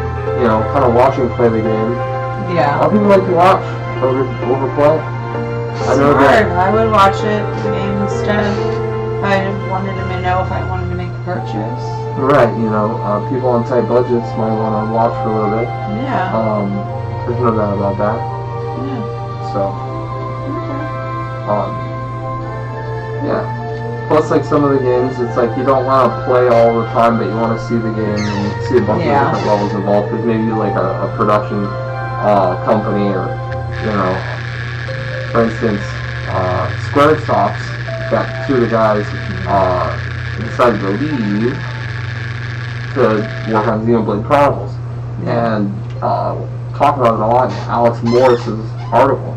kind of watching play the game. Yeah. A lot of people like to watch over play. I know that. I would watch it the game instead. I wanted to know if I wanted to make a purchase. Right, people on tight budgets might want to watch for a little bit. Yeah. There's no doubt about that. Yeah. So, yeah. Plus, like some of the games, it's like you don't want to play all the time, but you want to see the game and see a bunch of different levels involved. Because maybe like a production company, or for instance, Squaresoft's got 2 of the guys decided to leave to work on Xenoblade Chronicles, and talk about it a lot in Alex Morris's article,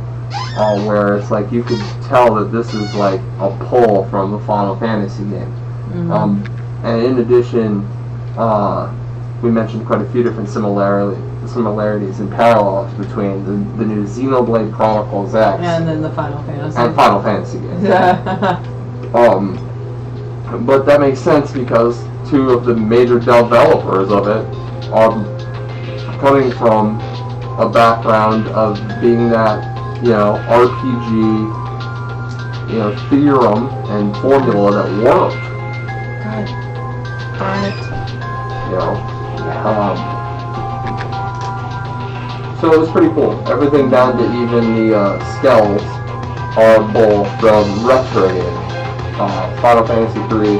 where it's like you could tell that this is like a pull from a Final Fantasy game. Mm-hmm. And in addition, we mentioned quite a few different similarities and parallels between the new Xenoblade Chronicles X and then the Final Fantasy games. But that makes sense because two of the major developers of it are coming from a background of being that, RPG, theorem and formula that worked. God darn it. So it was pretty cool. Everything down to even the skells are both from Retrogaming. Final Fantasy III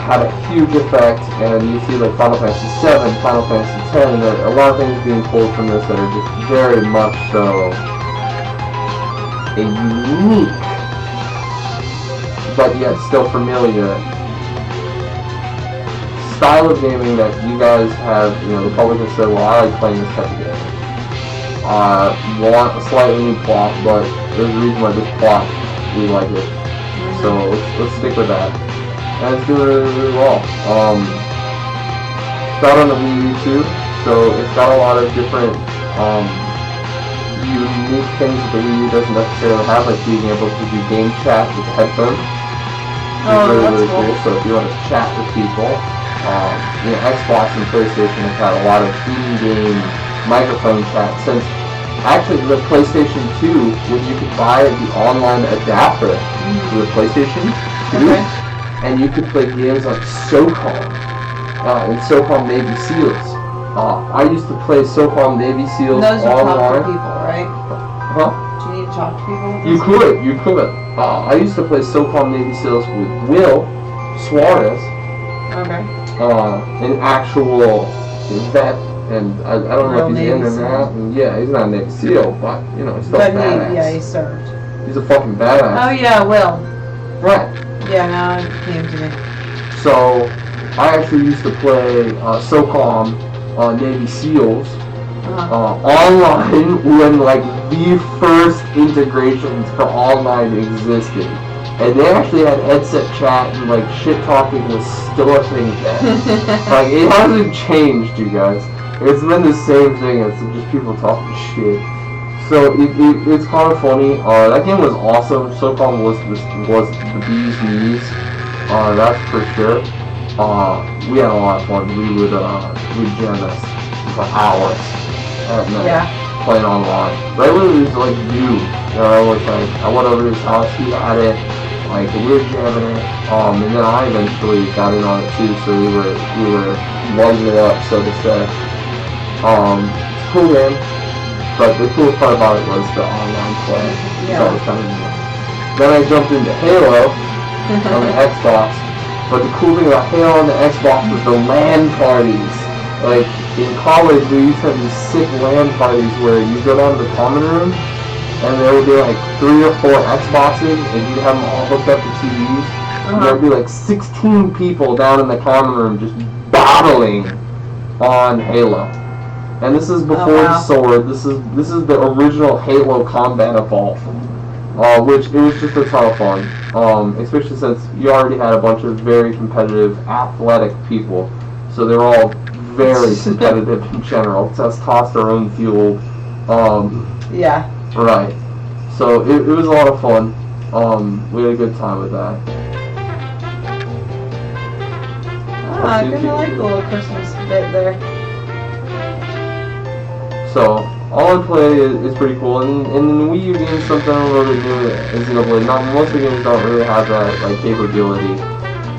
had a huge effect, and you see like Final Fantasy VII, Final Fantasy X, and a lot of things being pulled from this that are just very much so a unique, but yet still familiar style of gaming that you guys have, the public has said, well, I like playing this type of game. Want a slightly new plot, but there's a reason why this plot, we like it. So let's stick with that. And it's doing really, really well. It's out on the Wii U too, so it's got a lot of different unique things that the Wii U doesn't necessarily have, like being able to do game chat with headphones. It's really, really cool. So if you want to chat with people, Xbox and PlayStation have had a lot of in-game microphone chat since actually the PlayStation 2, when you could buy the online adapter to the PlayStation 2, and you could play games like SOCOM and SOCOM Navy SEALs. I used to play SOCOM Navy SEALs online. Those are talk to people, right? Huh? Do you need to talk to people? You could. I used to play SOCOM Navy SEALs with Will Suarez. Okay. An actual vet, and I don't know if he's in or not. And yeah, he's not a Navy SEAL, but he's still badass. He served. He's a fucking badass. Oh yeah, Will. Right. Yeah, now it came to me. So I actually used to play SOCOM Navy SEALs online when like the first integrations for online existed. And they actually had headset chat and like shit talking was still a thing then. Like it hasn't changed, you guys. It's been the same thing. It's just people talking shit. So it's kind of funny. That game was awesome. SOCOM was the bee's knees. That's for sure. We had a lot of fun. We'd jam this for hours at night playing online. Right when it was like new, I was like, I went over to his house. He had it. Like we were jamming it, and then I eventually got in on it too. So we were lugging it up, so to say. It's a cool game, but the coolest part about it was the online play. So it was kind of neat. Then I jumped into Halo on the Xbox, but the cool thing about Halo on the Xbox was the LAN parties. Like in college, we used to have these sick LAN parties where you go down to the common room. And there would be like 3 or 4 Xboxes, and you'd have them all hooked up to TVs. And there would be like 16 people down in the common room just battling on Halo. And this is before Sword. This is the original Halo Combat Evolved, which it was just a ton of fun. Especially since you already had a bunch of very competitive, athletic people, so they were all very competitive in general. Testosterone fueled. Yeah. Right. So it was a lot of fun. We had a good time with that. I kind of like the little Christmas bit there. So all I play is pretty cool, and in the Wii U games, something a little bit new is Xenoblade. Most of the games don't really have that like capability,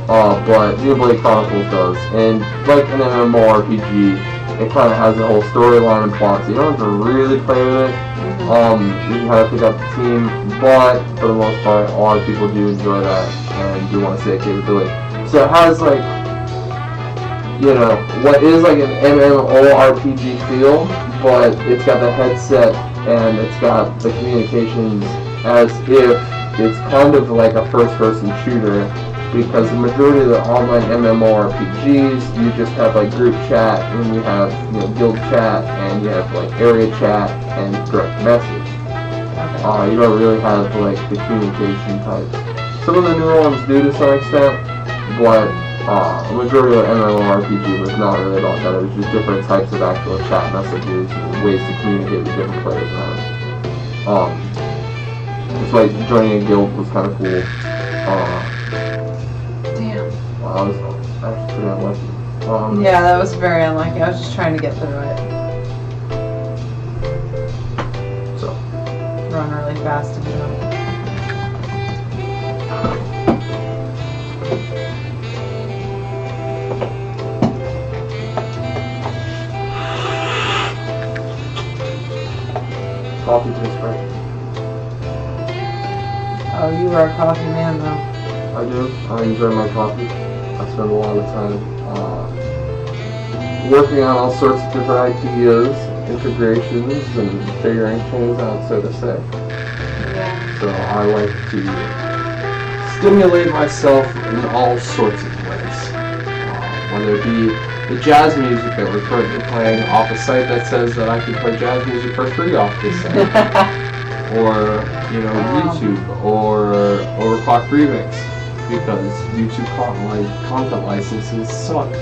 but Xenoblade Chronicles does. And like an MMORPG, it kind of has a whole storyline and plot, so you don't have to really play with it. You can kind of pick up the team, but for the most part, a lot of people do enjoy that and do want to see that capability. So it has like, what is like an MMORPG feel, but it's got the headset and it's got the communications as if it's kind of like a first-person shooter because the majority of the online MMORPGs, you just have like group chat, and you have guild chat, and you have like area chat and direct message. You don't really have like the communication types. Some of the newer ones do to some extent, but a majority of MMORPG was not really about that. It was just different types of actual chat messages and ways to communicate with different players around. It's like joining a guild was kind of cool. Damn. Well, I was actually pretty unlucky. Yeah, that was very unlucky. I was just trying to get through it. So. Run really fast and jump. Coffee tastes great. Oh, you are a coffee man, though. I do. I enjoy my coffee. I spend a lot of time working on all sorts of different ideas, integrations, and figuring things out, so to say. Yeah. So I like to stimulate myself in all sorts of ways. Whether it be the jazz music that we're currently playing off a site that says that I can play jazz music for free off this site. Or, YouTube, or Overclock Remix, because YouTube content licenses suck.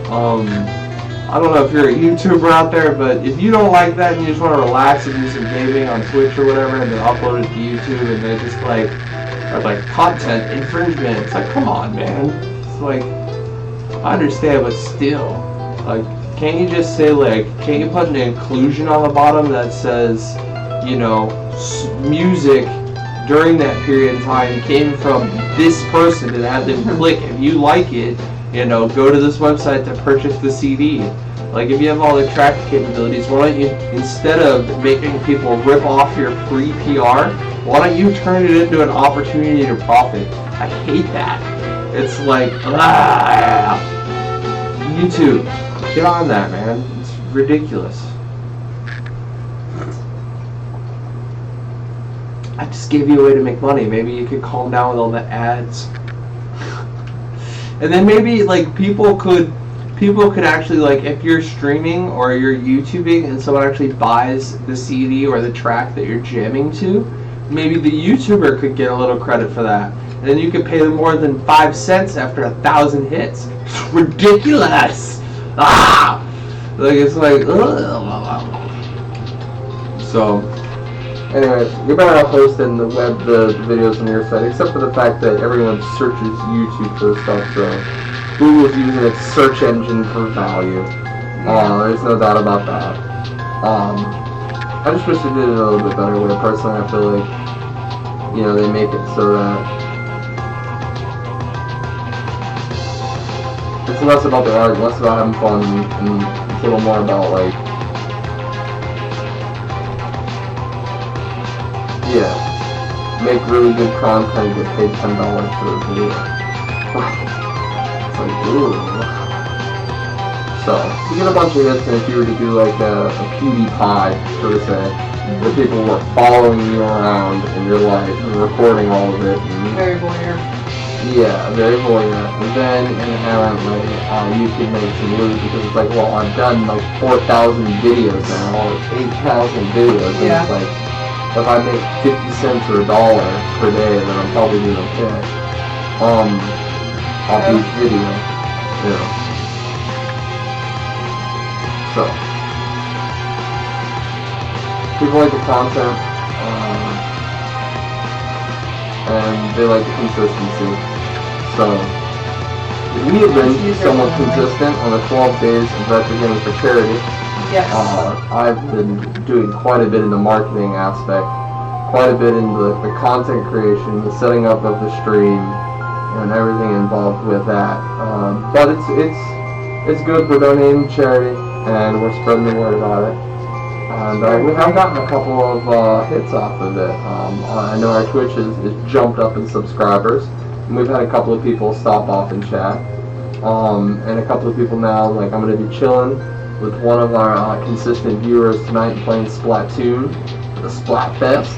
I don't know if you're a YouTuber out there, but if you don't like that and you just want to relax and do some gaming on Twitch or whatever, and then upload it to YouTube, and then just like content infringement, it's like, come on, man. It's like, I understand, but still, like, can't you just say, like, can't you put an inclusion on the bottom that says, music during that period of time came from this person, and have them click, if you like it, go to this website to purchase the CD. Like, if you have all the track capabilities, why don't you, instead of making people rip off your free PR, why don't you turn it into an opportunity to profit? I hate that. It's like, YouTube, get on that, man. It's ridiculous. I just gave you a way to make money. Maybe you could calm down with all the ads. And then maybe like people could actually, like, if you're streaming or you're YouTubing and someone actually buys the CD or the track that you're jamming to, maybe the YouTuber could get a little credit for that. And then you could pay them more than 5 cents after 1,000 hits. It's ridiculous! Ah! Like, it's like, ugh. So, anyways, you're better off hosting the videos on your site, except for the fact that everyone searches YouTube for this stuff, so Google's using its search engine for value. There's no doubt about that. I just wish they did it a little bit better way. Personally, I feel like, they make it so that it's less about the art, less about having fun, and it's a little more about, like, make really good content, get paid $10 for a video. It's like, ooh. So, you get a bunch of hits, and if you were to do like a PewDiePie, so to say, where people were following you around in your life and recording all of it. And, very voyeur. Yeah, very voyeur. And then inherently, you can make some loot, because it's like, well, I've done like 4,000 videos now, or 8,000 videos, and it's like, if I make 50 cents or $1 per day, then I'm probably doing okay. Off each video, So, people like the content, and they like the consistency. So, if we have been somewhat consistent on the 12 days of Retrogaming for charity, yes. I've been doing quite a bit in the marketing aspect, quite a bit in the content creation, the setting up of the stream, and everything involved with that. But it's good. We're donating to charity, and we're spreading the word about it. And we have gotten a couple of hits off of it. I know our Twitch is jumped up in subscribers, and we've had a couple of people stop off and chat. And a couple of people now, like, I'm going to be chilling with one of our consistent viewers tonight playing Splatoon, the Splatfest,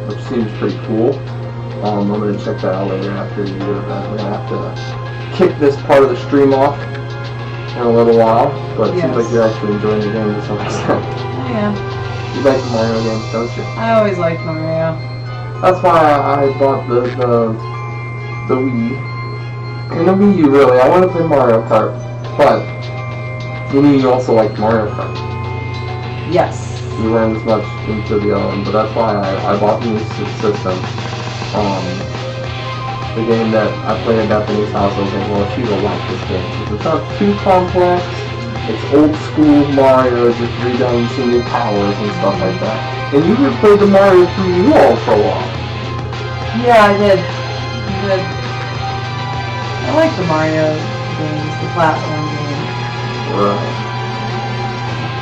which seems pretty cool. I'm gonna check that out later after the event. We're gonna have to kick this part of the stream off in a little while, but it seems like you're actually enjoying the game to some extent. I am. You like Mario games, don't you? I always liked Mario. That's why I bought the Wii. And the Wii U, really. I want to play Mario Kart, but you also like Mario Kart. Yes. You weren't as much into the other one, but that's why I bought the new system. The game that I played at Bethany's house, I was like, well, she will like this game. Because it's not too complex. It's old school Mario, just redone some new powers and stuff like that. And you even played the Mario 3U all for a while. Yeah, I did. I like the Mario games, the platform games. Right.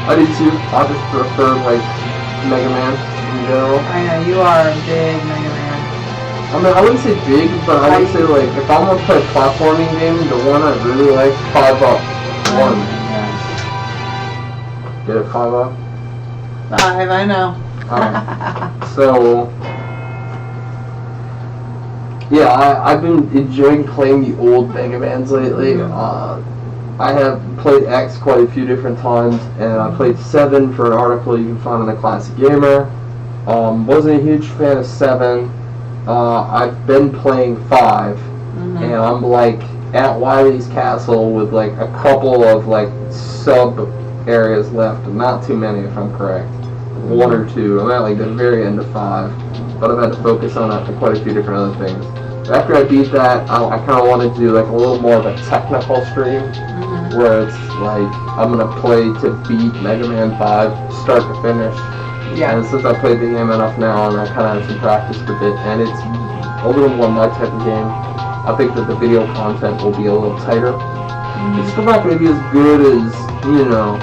I did too. I just prefer like Mega Man in general. I know, you are a big Mega Man. I mean, I wouldn't say big, but I would say like, if I'm gonna play a platforming game, the one I really like, 5-Up. One. Get it, 5-Up? 5, I know. So, yeah, I've been enjoying playing the old Mega Mans lately. I have played X quite a few different times, and I played 7 for an article you can find on the Classic Gamer. Wasn't a huge fan of 7. I've been playing 5, and I'm like at Wily's Castle with like a couple of like sub areas left, not too many if I'm correct. 1 or 2. I'm at like the very end of 5, but I've had to focus on quite a few different other things. After I beat that, I kind of wanted to do like a little more of a technical stream, where it's like I'm gonna play to beat Mega Man 5 start to finish. Yeah. And since I played the game enough now, and I kind of have some practice with it, and it's a little more my type of game, I think that the video content will be a little tighter. It's still not going to be as good as, you know,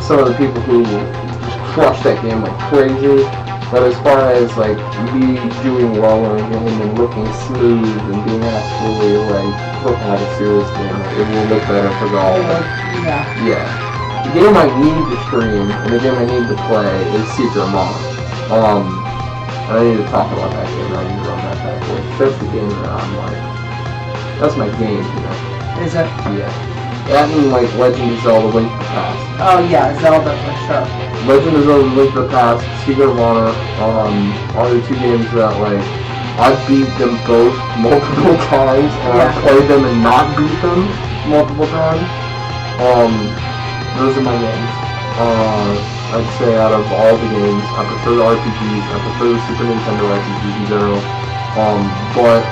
some of the people who just crush that game like crazy. But as far as like me doing well in a game and looking smooth and being actually like looking like a serious game, it will look better for all of it. Yeah. The game I need to stream and the game I need to play is Secret of Mana. And I need to talk about that game. I need to run that bad boy. That's the game that I'm like, that's my game, you know. Is it? Yeah. That and like Legend of Zelda Link to the Past. Oh yeah, Zelda for sure. Legend of Zelda Link to the Past, Secret of Mana, are the 2 games that like, I've beat them both multiple times, and I've played them and not beat them multiple times. Those are my games. I'd say out of all the games, I prefer the RPGs. I prefer the Super Nintendo RPGs in general. But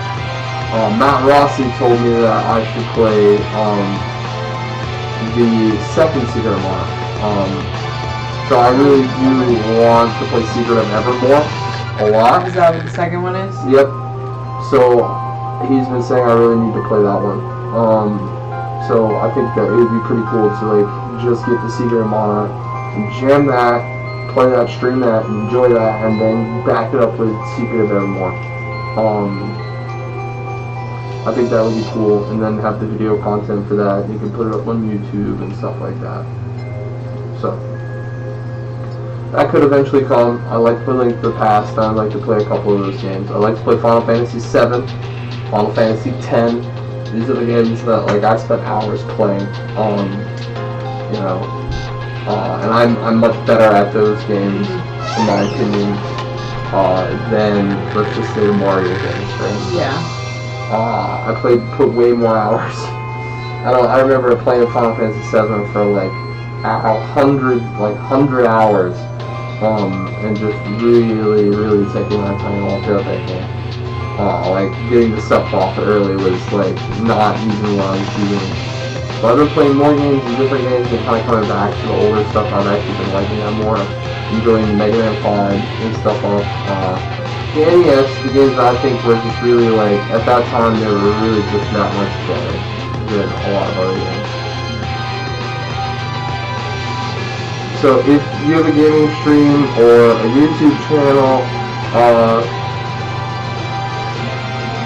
Matt Rossi told me that I should play the second Secret of Mana. So I really do want to play Secret of Evermore a lot. Is that what the second one is? Yep. So he's been saying I really need to play that one. So I think that it would be pretty cool to like just get the Secret of Mana, jam that, play that, stream that, enjoy that, and then back it up with Secret of Evermore. I think that would be cool, and then have the video content for that. You can put it up on YouTube and stuff like that. So that could eventually come. I like to play Link to the Past, and I like to play a couple of those games. I like to play Final Fantasy 7, Final Fantasy 10. These are the games that like I spent hours playing. You know, and I'm much better at those games, in my opinion, than let's just say Mario games, right? Yeah. I put way more hours. I remember playing Final Fantasy 7 for like 100 hours, and just really taking my time all throughout that game. Like getting the stuff off early was like not even what I was doing. But I've been playing more games and different games and kind of coming back to the older stuff. I've actually been liking that more. Enjoying Mega Man 5 and stuff off. The NES, the games that I think were just really like, at that time they were really just that much better than a lot of other games. So if you have a gaming stream or a YouTube channel,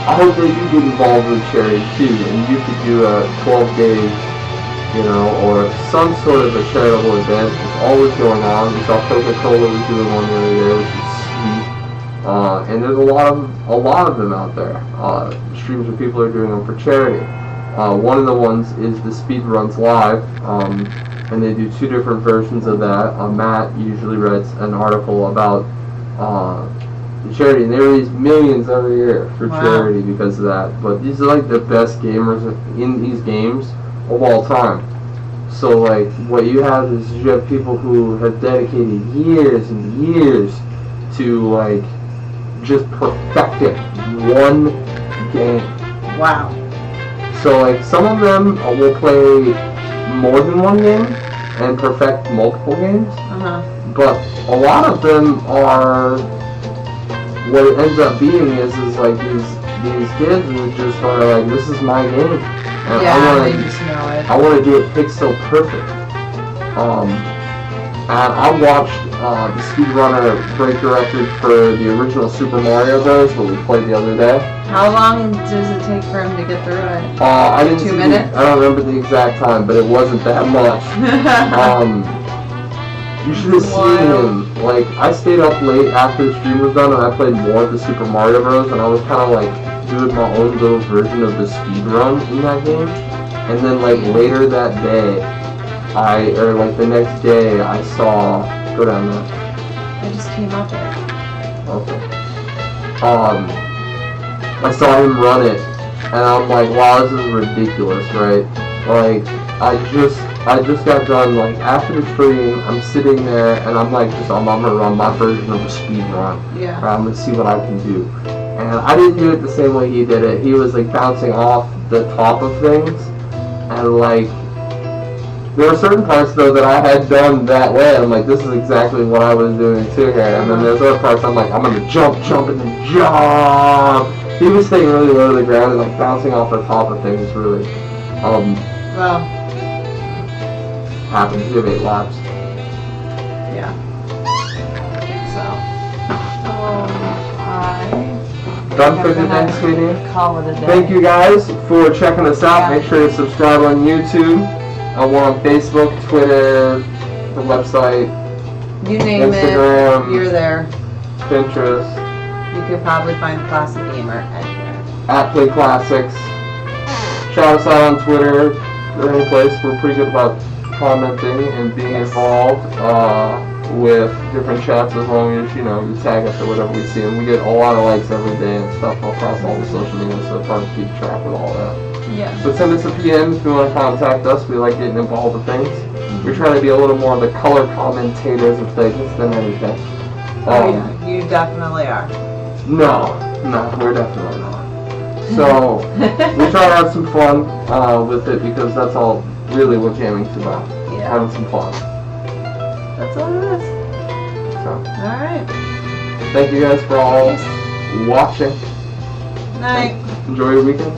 I hope that you get involved with charity too, and you could do a 12 days, you know, or some sort of a charitable event. It's always going on. We saw Coca-Cola was doing one the other day, which is sweet. And there's a lot of them out there. Streams where people are doing them for charity. One of the ones is the Speed Runs Live, and they do 2 different versions of that. Matt usually writes an article about the charity, and they raise millions every year for charity because of that. But these are like the best gamers in these games of all time. So like what you have is you have people who have dedicated years and years to like just perfecting one game. Wow. So like some of them will play more than one game and perfect multiple games. But a lot of them are, what it ends up being is like these kids who just are like, this is my game. And they just know it. I want to do it pixel perfect. And I watched the speedrunner break the record for the original Super Mario Bros. What we played the other day. How long does it take for him to get through it? I didn't 2 minutes? I don't remember the exact time, but it wasn't that much. You should have seen him. Like, I stayed up late after the stream was done, and I played more of the Super Mario Bros. And I was kind of like doing my own little version of the speed run in that game. And then like later that day, the next day, I saw. Go down there. I just came up there. Okay. I saw him run it, and I'm like, wow, this is ridiculous, right? Like, I just got done, like, after the stream, I'm sitting there, and I'm like, I'm gonna run my version of a speed run. Yeah. Right, I'm gonna see what I can do. And I didn't do it the same way he did it. He was, like, bouncing off the top of things, and, like, there were certain parts, though, that I had done that way. I'm like, this is exactly what I was doing, too, here. And then there's other parts I'm like, I'm gonna jump, and then jump! He was staying really low to the ground and, like, bouncing off the top of things, really. Well... happened. You have 8 laps. Yeah. So, done for the day, sweetie. Call it a day. Thank you guys for checking us out. Make sure to subscribe on YouTube. We're on Facebook, Twitter, the website, you name Instagram, it, you're there. Pinterest. You could probably find a Classic Gamer anywhere. @Play Classics. Shout us out on Twitter or any place. We're pretty good about commenting and being involved with different chats, as long as you tag us or whatever we see, and we get a lot of likes every day and stuff across all the social media, so it's hard to keep track of all that. Yeah. But send us a PM if you want to contact us. We like getting involved with things. We're trying to be a little more of the color commentators of things than anything. Yeah, you definitely are. No, we're definitely not. So we try to have some fun with it, because that's all really what gaming's about. Yeah. Having some fun. That's all it is. So, alright. Thank you guys for all watching. Night. Enjoy your weekend.